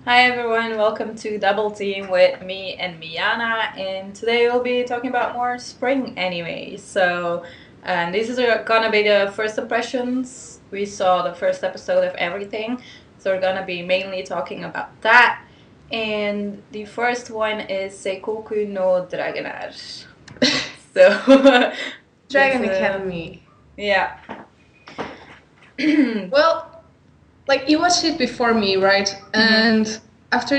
Hi everyone, welcome to Double Team with me and Miana, and today we'll be talking about more spring anime. This is gonna be the first impressions. We saw the first episode of everything, so we're gonna be mainly talking about that. And the first one is Seikoku no Dragonar. So, Dragon Academy. yeah. Well, like you watched it before me, right? And after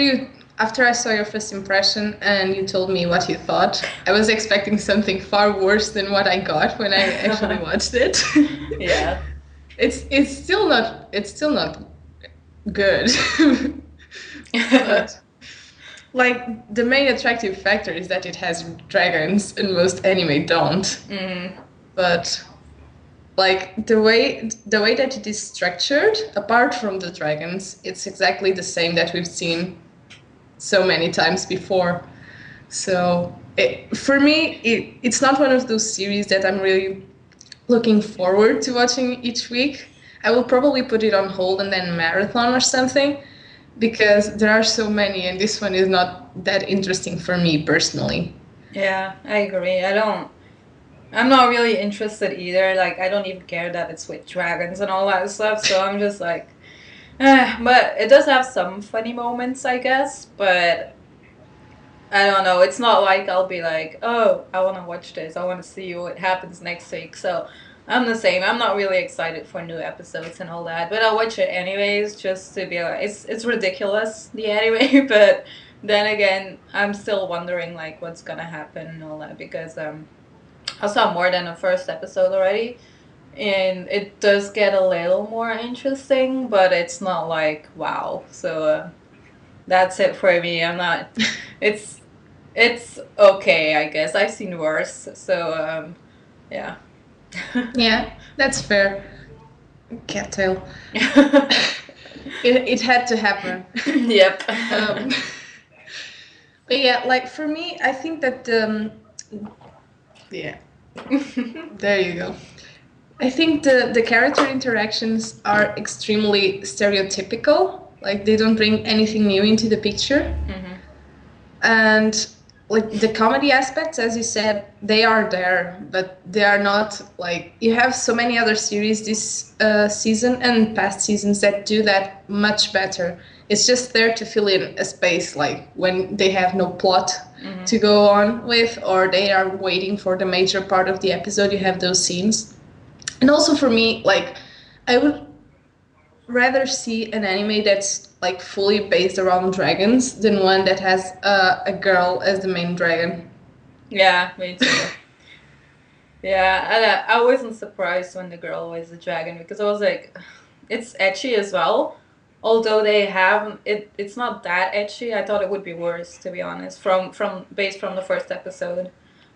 I saw your first impression and you told me what you thought, I was expecting something far worse than what I got when I actually watched it. Yeah. It's still not good. But like the main attractive factor is that it has dragons and most anime don't. But like the way that it is structured, apart from the dragons, it's exactly the same that we've seen so many times before. So for me, it's not one of those series that I'm really looking forward to watching each week. I will probably put it on hold and then marathon or something because there are so many, and this one is not that interesting for me personally. Yeah, I agree. I'm not really interested either. Like, I don't even care that it's with dragons and all that stuff. So I'm just like, but it does have some funny moments, I guess. But I don't know. It's not like I'll be like, oh, I want to watch this. I want to see what happens next week. So I'm the same. I'm not really excited for new episodes and all that. But I'll watch it anyways, just to be like, it's ridiculous, the anime. But then again, I'm still wondering like what's gonna happen and all that because I saw more than the first episode already, and it does get a little more interesting, but it's not like wow. So that's it for me. I'm not. It's it's okay, I guess. I've seen worse. So yeah. Yeah, that's fair. Cattail. It had to happen. Yep. Um, but yeah, like for me, I think that yeah, there you go. I think the character interactions are extremely stereotypical. Like they don't bring anything new into the picture. And like the comedy aspects, as you said, they are there, but they are not like you have so many other series this season and past seasons that do that much better. It's just there to fill in a space, like when they have no plot to go on with, or they are waiting for the major part of the episode. You have those scenes, and also for me, like I would rather see an anime that's like fully based around dragons than one that has a girl as the main dragon. Yeah, me too. Yeah, and I wasn't surprised when the girl was a dragon because I was like, it's etchy as well. Although they have it, it's not that etchy. I thought it would be worse, to be honest. From based from the first episode,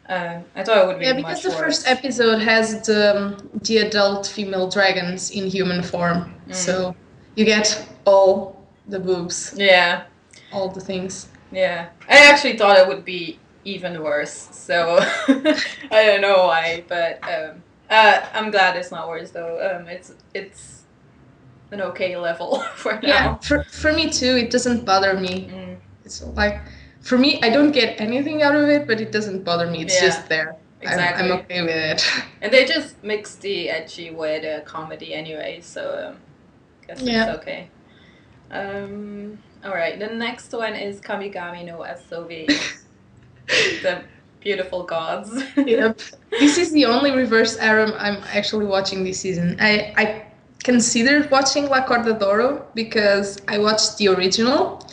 I thought it would be Yeah, because much the first worse. episode has the adult female dragons in human form, so you get all the boobs, Yeah, all the things. yeah. I actually thought it would be even worse. So I don't know why, but I'm glad it's not worse though. It's an okay level for Yeah, now. for me too. It doesn't bother me. It's like for me, I don't get anything out of it, but it doesn't bother me. It's Yeah, just there. I'm exactly. okay with it. And they just mix the edgy with comedy anyway, so guess it's Yeah. okay. All right. The next one is Kamigami no Asobi, the beautiful gods. Yep. This is the only reverse harem I'm actually watching this season. I considered watching La Corda d'Oro because I watched the original,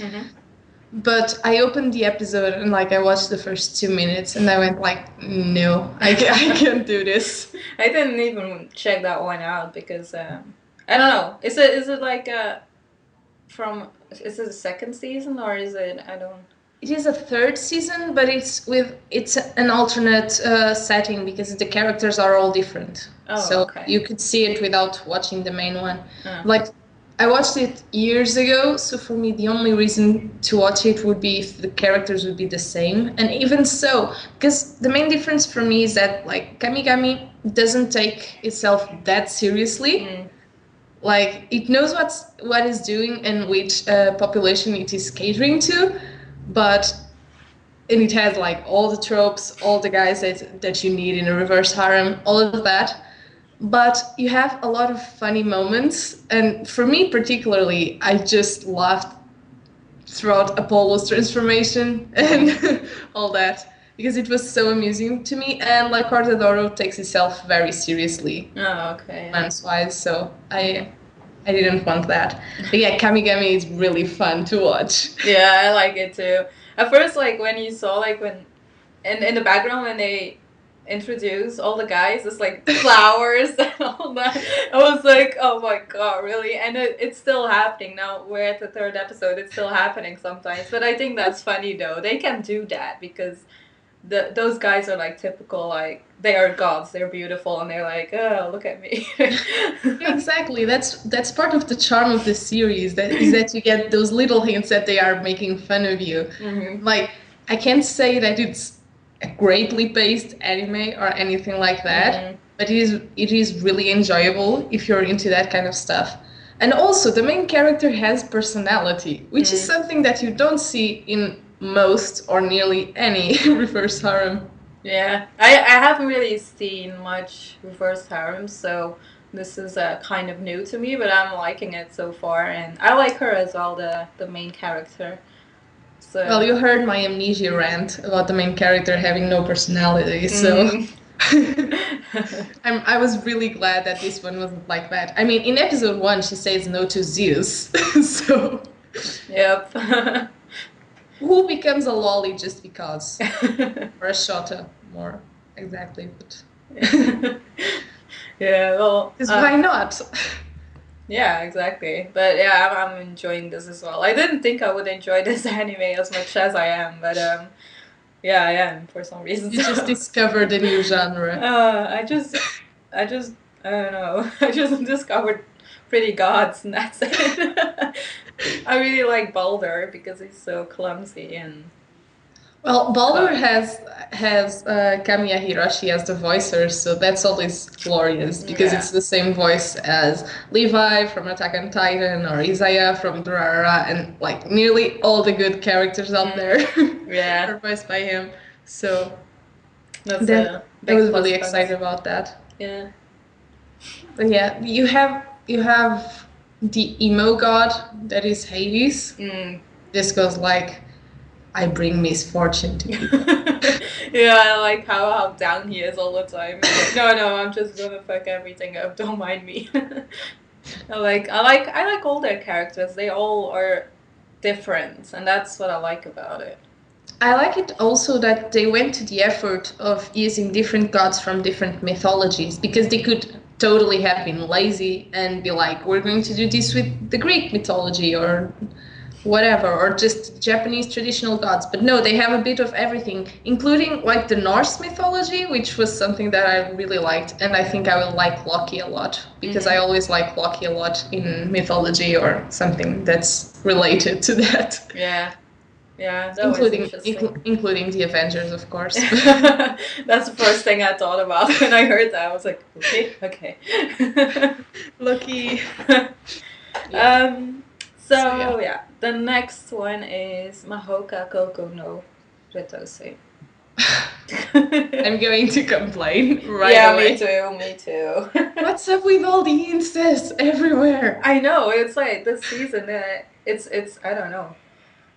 but I opened the episode and like I watched the first 2 minutes and I went like, no, I can't do this. I didn't even check that one out because I don't know. Is it like from is it the second season or is it I don't. It is a third season, but it's an alternate setting because the characters are all different. Oh, So okay. you could see it without watching the main one. Oh. Like I watched it years ago, so for me the only reason to watch it would be if the characters would be the same. And even so, because the main difference for me is that like Kamigami doesn't take itself that seriously. Like it knows what it's doing and which population it is catering to, and it has like all the tropes, all the guys that you need in a reverse harem, all of that. But you have a lot of funny moments, and for me particularly, I just laughed throughout Apollo's transformation and all that, because it was so amusing to me. And like Cortadoro takes itself very seriously, Oh, okay. romance-wise, so I didn't want that. But yeah, Kamigami is really fun to watch. Yeah, I like it too. At first, like when you saw like when in the background when they introduce all the guys, it's like flowers and all that. I was like, oh my god, really? And it's still happening now. We're at the third episode. It's still happening sometimes. But I think that's funny though. They can do that because those guys are like typical, like they are gods. They're beautiful and they're like, oh, look at me. Exactly. That's part of the charm of the series. That you get those little hints that they are making fun of you. Mm-hmm. Like I can't say that it's a greatly paced anime or anything like that, Mm-hmm. but it is really enjoyable if you're into that kind of stuff. And also the main character has personality, which is something that you don't see in most or nearly any reverse harem. Yeah, I haven't really seen much reverse harem, so this is kind of new to me, but I'm liking it so far, and I like her as well, the main character. So Well, you heard my amnesia rant about the main character having no personality, so I was really glad that this one wasn't like that. I mean, in episode 1, she says no to Zeus, so Yep. who becomes a lolly just because? Or a shota, more exactly. But Yeah, well, because why not? yeah, exactly. But yeah, I'm enjoying this as well. I didn't think I would enjoy this anime as much as I am, but yeah, I am for some reason. You just discovered a new genre. I just, I don't know. I just discovered pretty gods, and that's it. I really like Balder because he's so clumsy and. Well, Baldur has Kamiya Hiroshi as the voicer, so that's always glorious because it's the same voice as Levi from Attack on Titan or Isaiah from Durarara, and like nearly all the good characters out there are voiced by him. So I was really excited about that. Yeah. But yeah, you have the emo god that is Hades. This goes like, I bring misfortune to people. Yeah, I like how down he is all the time. Like, no, I'm just gonna fuck everything up. Don't mind me. I like all their characters. They all are different, and that's what I like about it. I like it also that they went to the effort of using different gods from different mythologies, because they could totally have been lazy and be like, we're going to do this with the Greek mythology or whatever, or just Japanese traditional gods. But no, they have a bit of everything, including like the Norse mythology, which was something that I really liked, and I think I will like Loki a lot, because I always like Loki a lot in mythology or something that's related to that. Yeah, that including the Avengers, of course. That's the first thing I thought about when I heard that. I was like, okay. Loki. So yeah, the next one is Mahouka Koukou no Rettousei. I'm going to complain right away. Yeah, me too. What's up with all the incest everywhere? I know, it's like this season, it's I don't know.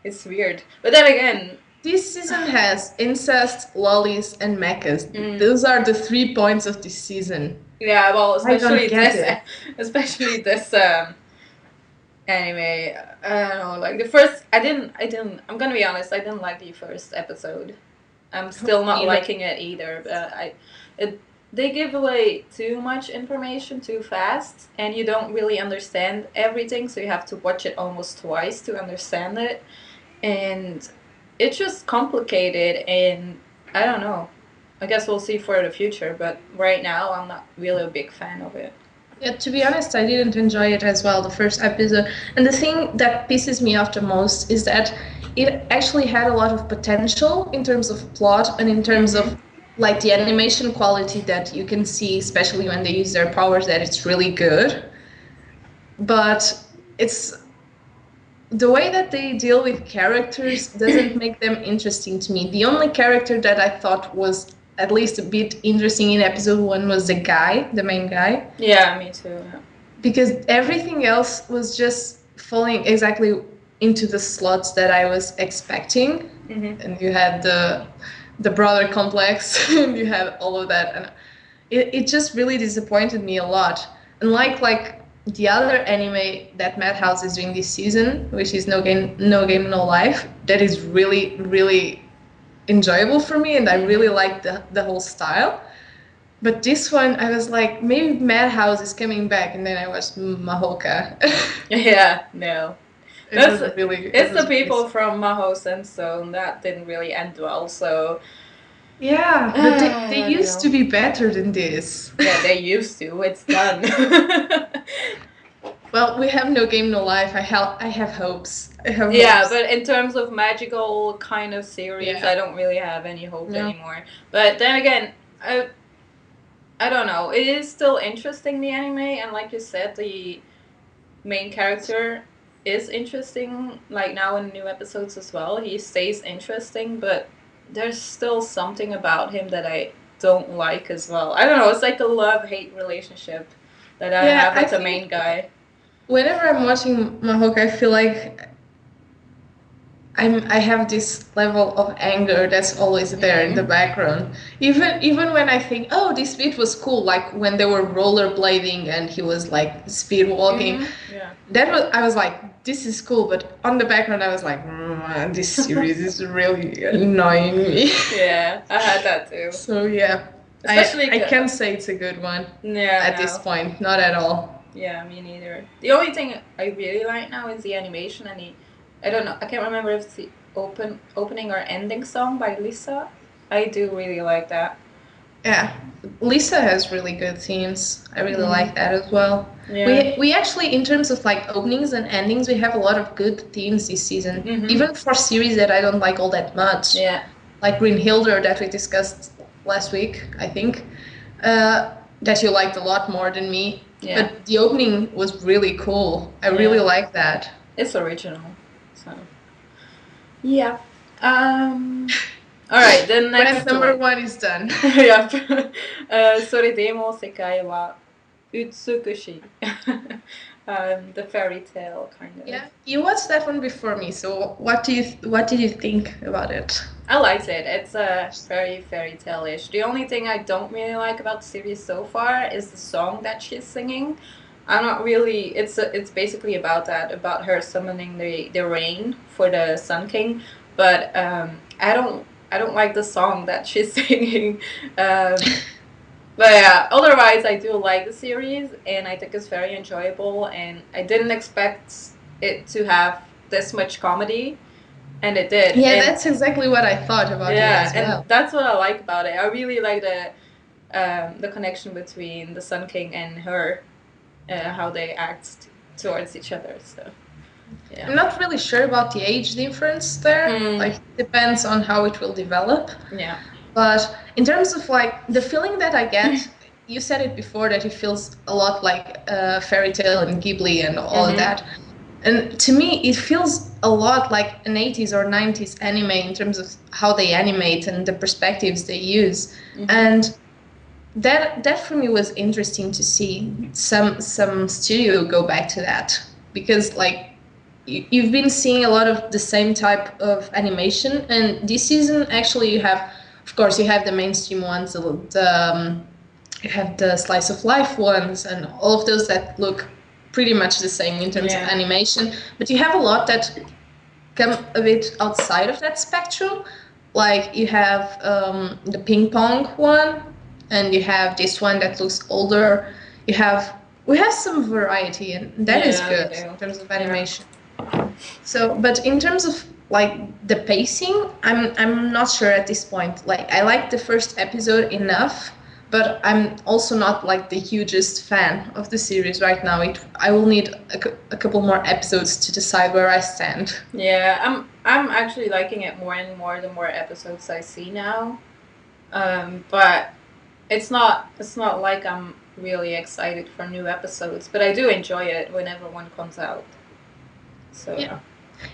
It's weird. But then again, this season has incest, lollies, and mechas. Those are the 3 points of this season. Yeah, well, especially this anime. I don't know, like the first, I'm gonna be honest, I didn't like the first episode. I'm still not liking it either. They give away too much information too fast, and you don't really understand everything, so you have to watch it almost twice to understand it. And it's just complicated, and I don't know. I guess we'll see for the future, but right now I'm not really a big fan of it. Yeah, to be honest, I didn't enjoy it as well, the first episode. And the thing that pisses me off the most is that it actually had a lot of potential in terms of plot and in terms of like the animation quality that you can see, especially when they use their powers, that it's really good. but it's the way that they deal with characters doesn't make them interesting to me. The only character that I thought was at least a bit interesting in episode 1 was the main guy. Yeah, me too. Yeah. Because everything else was just falling exactly into the slots that I was expecting. Mm-hmm. And you had the brother complex, and you had all of that, and it just really disappointed me a lot. Unlike like the other anime that Madhouse is doing this season, which is No Game No Life, that is really really enjoyable for me, and I really like the whole style. But this one, I was like, maybe Madhouse is coming back, and then I watched Mahouka. Yeah, no. It's the people from Mahou and so that didn't really end well, so... Yeah, but they used to be better than this. Yeah, they used to. It's done. Well, we have No Game No Life. I have hopes. But in terms of magical kind of series, I don't really have any hope anymore. But then again, I don't know. It is still interesting, the anime, and like you said, the main character is interesting, like now in new episodes as well. He stays interesting, but there's still something about him that I don't like as well. I don't know, it's like a love-hate relationship that I have with the main guy. Whenever I'm watching Mahouka, I feel like I have this level of anger that's always there in the background. Even when I think, oh, this bit was cool, like when they were rollerblading and he was like speed walking. I was like, this is cool, but on the background I was like, this series is really annoying me. Yeah, I had that too. So yeah, I can't say it's a good one. At this point, not at all. Yeah, me neither. The only thing I really like now is the animation and I don't know, I can't remember if it's the opening or ending song by Lisa. I do really like that. Yeah, Lisa has really good themes. I really like that as well. Yeah. We actually, in terms of like openings and endings, we have a lot of good themes this season. Even for series that I don't like all that much. Yeah. Like Greenhilder that we discussed last week, I think. That you liked a lot more than me. Yeah. But the opening was really cool. I really like that. It's original. So. Yeah. Alright, the next number 1 is done. Yep. Soredemo sekai wa Utsukushii. The fairy tale kind of. Yeah, you watched that one before me, so what did you think about it? I liked it. It's very fairy tale-ish. The only thing I don't really like about the series so far is the song that she's singing. I'm not really. It's basically about that, about her summoning the rain for the Sun King, but I don't like the song that she's singing. But yeah, otherwise I do like the series, and I think it's very enjoyable, and I didn't expect it to have this much comedy, and it did. Yeah, and that's exactly what I thought about it as well. Yeah, and that's what I like about it. I really like the connection between the Sun King and her, how they act towards each other, so... Yeah. I'm not really sure about the age difference there. Like, depends on how it will develop. Yeah. But in terms of like the feeling that I get, you said it before that it feels a lot like Fairy Tail and Ghibli and all of that. And to me, it feels a lot like an 80s or 90s anime in terms of how they animate and the perspectives they use. And that for me was interesting to see some studio go back to that, because like you've been seeing a lot of the same type of animation, and this season actually you have, of course, you have the mainstream ones, you have the slice of life ones, and all of those that look pretty much the same in terms of animation, but you have a lot that come a bit outside of that spectrum. Like you have the ping pong one, and you have this one that looks older. We have some variety, and that is good in terms of animation. So, but in terms of like the pacing, I'm not sure at this point. Like I like the first episode enough, but I'm also not like the hugest fan of the series right now. I will need a couple more episodes to decide where I stand. Yeah, I'm actually liking it more and more the more episodes I see now. But it's not like I'm really excited for new episodes, but I do enjoy it whenever one comes out. So yeah,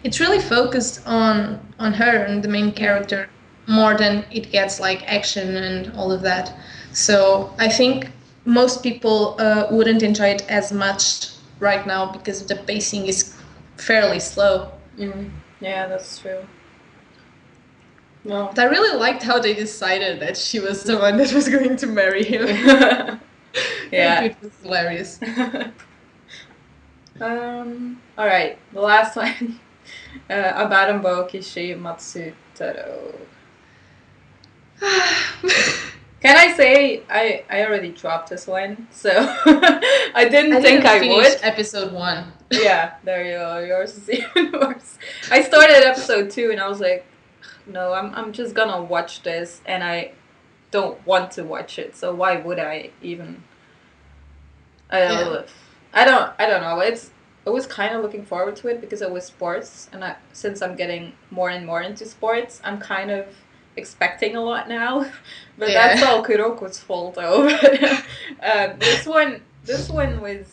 it's really focused on her and the main character more than it gets like action and all of that. So I think most people wouldn't enjoy it as much right now because the pacing is fairly slow. Yeah, that's true. No. But I really liked how they decided that she was the one that was going to marry him. Yeah. It was hilarious. All right, the last one. Abarenbou Kishii Matsutarou. Can I say I already dropped this one, so I didn't think I would. Episode 1. Yeah, there you go. Yours is even worse. I started episode 2 and I was like, no, I'm just gonna watch this, and I don't want to watch it. So why would I even? I don't know. I was kind of looking forward to it because it was sports, and since I'm getting more and more into sports, I'm kind of expecting a lot now. But that's all Kuroko's fault, though. This one was,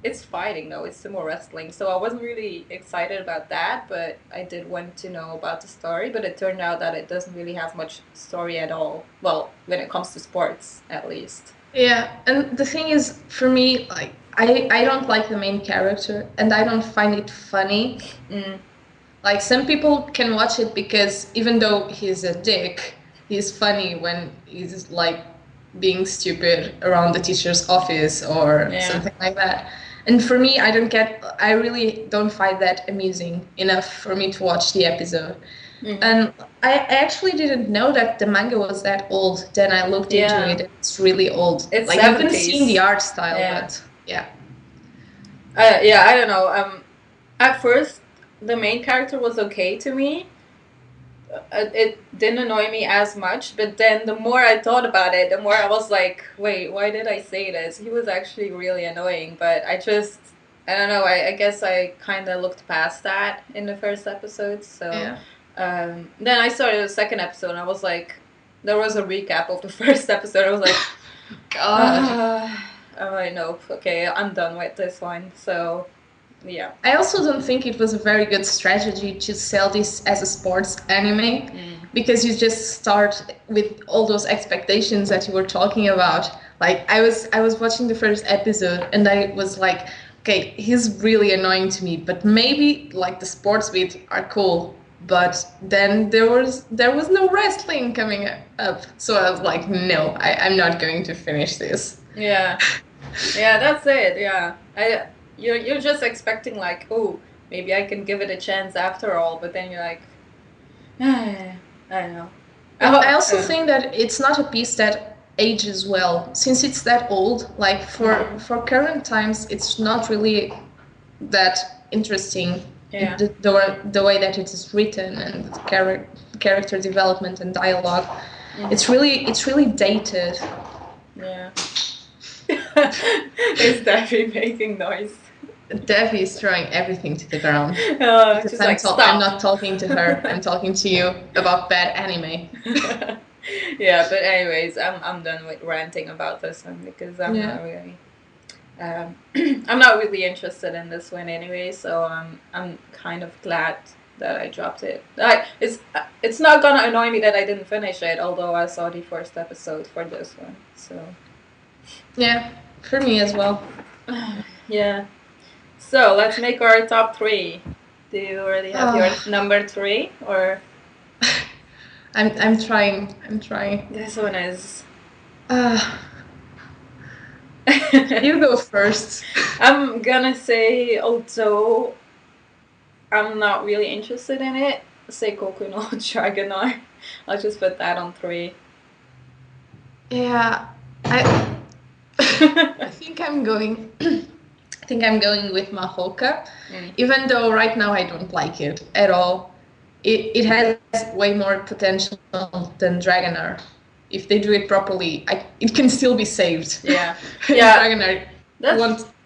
it's fighting though. It's sumo wrestling, so I wasn't really excited about that. But I did want to know about the story. But it turned out that it doesn't really have much story at all. Well, when it comes to sports, at least. Yeah, and the thing is, for me, like I don't like the main character, and I don't find it funny. Like, some people can watch it because even though he's a dick, he's funny when he's like being stupid around the teacher's office or something like that. And for me, I really don't find that amusing enough for me to watch the episode. And I actually didn't know that the manga was that old. Then I looked into it. It's really old. It's like 70s. I haven't seen the art style, but I don't know. At first, the main character was okay to me. It didn't annoy me as much, but then the more I thought about it, the more I was like, wait, why did I say this? He was actually really annoying, but I don't know, I guess I kind of looked past that in the first episode, so... then I started the second episode and I was like, there was a recap of the first episode. I was like, God. I'm like, nope, okay, I'm done with this one. So, yeah. I also don't think it was a very good strategy to sell this as a sports anime because you just start with all those expectations that you were talking about. Like, I was watching the first episode and I was like, okay, he's really annoying to me, but maybe like the sports bit are cool. But then there was no wrestling coming up, so I was like, no, I'm not going to finish this. Yeah, that's it. Yeah, you're just expecting like, oh, maybe I can give it a chance after all, but then you're like, I don't know. I also think that it's not a piece that ages well, since it's that old. Like for current times, it's not really that interesting. Yeah. The way that it is written and the character development and dialogue, it's really dated. Yeah. Is Debbie making noise? Debbie is throwing everything to the ground. She's like, stop. I'm not talking to her. I'm talking to you about bad anime. Yeah, but anyways, I'm done with ranting about this one because I'm not really. I'm not really interested in this one anyway, so I'm kind of glad that I dropped it. It's not gonna annoy me that I didn't finish it, although I saw the first episode for this one. So yeah, for me as well. Yeah. So let's make our top 3. Do you already have your number 3 or? I'm trying. This one is. You go first. I'm gonna say, although I'm not really interested in it, Seikoku no Dragonar. I'll just put that on 3. Yeah, I think I'm going. I think I'm going with Mahouka, even though right now I don't like it at all. It has way more potential than Dragonar. If they do it properly, it can still be saved. Yeah. Dragonar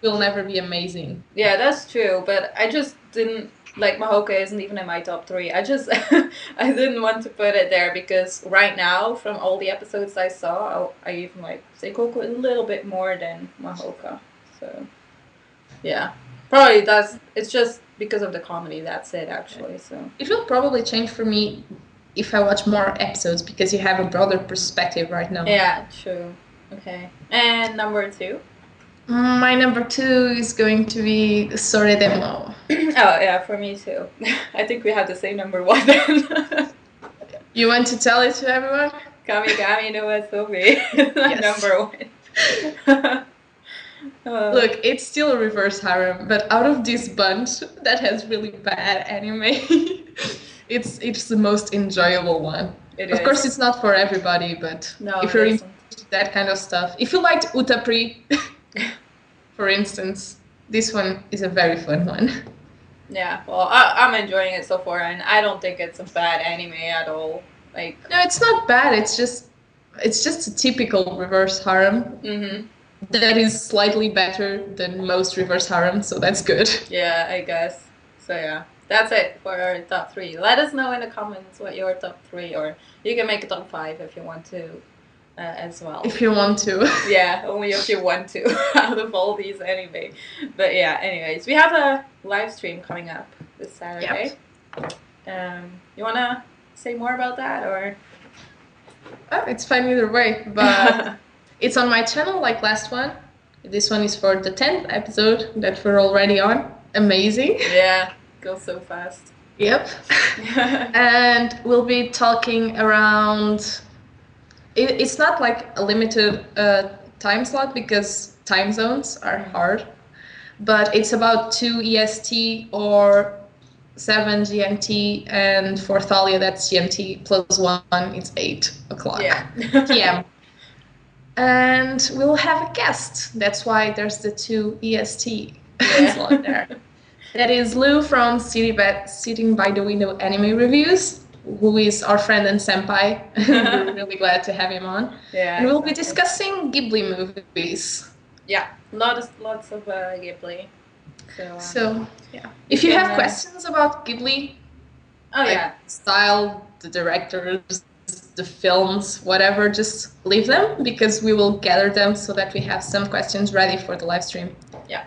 will never be amazing. Yeah, that's true. But I just didn't like Mahouka isn't even in my top 3. I just I didn't want to put it there because right now, from all the episodes I saw, I even like Seikoku a little bit more than Mahouka. So yeah, probably that's. It's just because of the comedy. That's it, actually. So it will probably change for me if I watch more episodes because you have a broader perspective right now. Yeah, true. Okay, and number 2. My number 2 is going to be Soredemo. Oh yeah, for me too. I think we have the same number 1 then. You want to tell it to everyone? Kamigami no Asobi. Number 1. Look, it's still a reverse harem, but out of this bunch that has really bad anime, it's the most enjoyable one. Of course, it's not for everybody, but if you're into that kind of stuff, if you liked Utapri, for instance, this one is a very fun one. Yeah, well, I'm enjoying it so far, and I don't think it's a bad anime at all. Like, no, it's not bad. It's just a typical reverse harem. Mm-hmm. That is slightly better than most reverse harem, so that's good. Yeah, I guess. So yeah, that's it for our top 3. Let us know in the comments what your top 3, or you can make a top 5 if you want to, as well. If you want to. Yeah, only if you want to, out of all these anyway. But yeah, anyways, we have a live stream coming up this Saturday. Yep. You wanna say more about that, or? Oh, it's fine either way, but it's on my channel like last one. This one is for the 10th episode that we're already on. Amazing. Yeah, goes so fast. Yep. And we'll be talking around... It's not like a limited time slot because time zones are hard, but it's about 2 EST or 7 GMT, and for Thalia that's GMT plus 1, it's 8 o'clock PM. And we'll have a guest. That's why there's the 2 EST slot there. That is Lou from Sitting by the Window Anime Reviews, who is our friend and senpai. We're really glad to have him on. Yeah, and we'll be discussing Ghibli movies. Yeah, lots of Ghibli. So yeah. If you have questions about Ghibli, style, the directors, the films, whatever, just leave them because we will gather them so that we have some questions ready for the live stream. Yeah.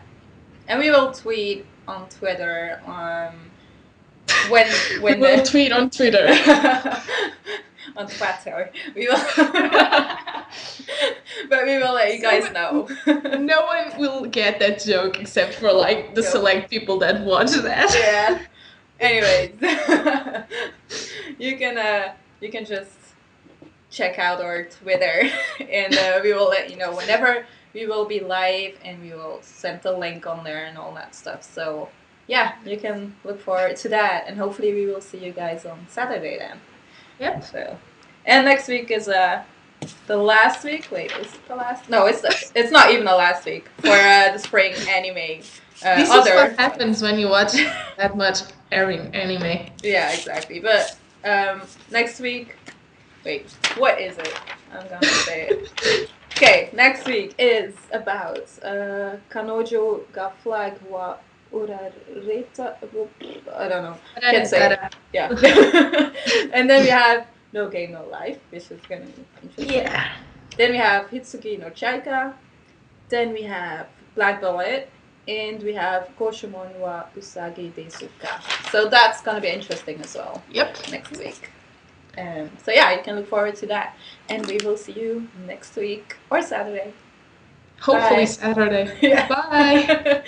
And we will tweet on Twitter when we'll tweet on Twitter. On Twitter. We will but we will let you guys know. No one will get that joke except for like the select people that watch that. Yeah. Anyways. You can just check out our Twitter and we will let you know whenever we will be live, and we will send the link on there and all that stuff. So yeah, you can look forward to that, and hopefully we will see you guys on Saturday then. Yep. So, and next week is the last week. Wait, is it the last? No, it's not even the last week for the spring anime. This is what happens when you watch that much airing anime. Yeah, exactly. But next week, wait, what is it? I'm gonna say it. Okay, next week is about Kanojo ga flag wa urareta. I don't know. Can't say it. Yeah. And then we have No Game No Life, which is gonna be interesting. Yeah. Then we have Hitsuki no Chaika. Then we have Black Ballet. And we have Koshimon wa Usagi desu ka. So that's gonna be interesting as well. Yep. Next week. So yeah, you can look forward to that. And we will see you next week or Saturday. Hopefully Saturday. Yeah. Bye.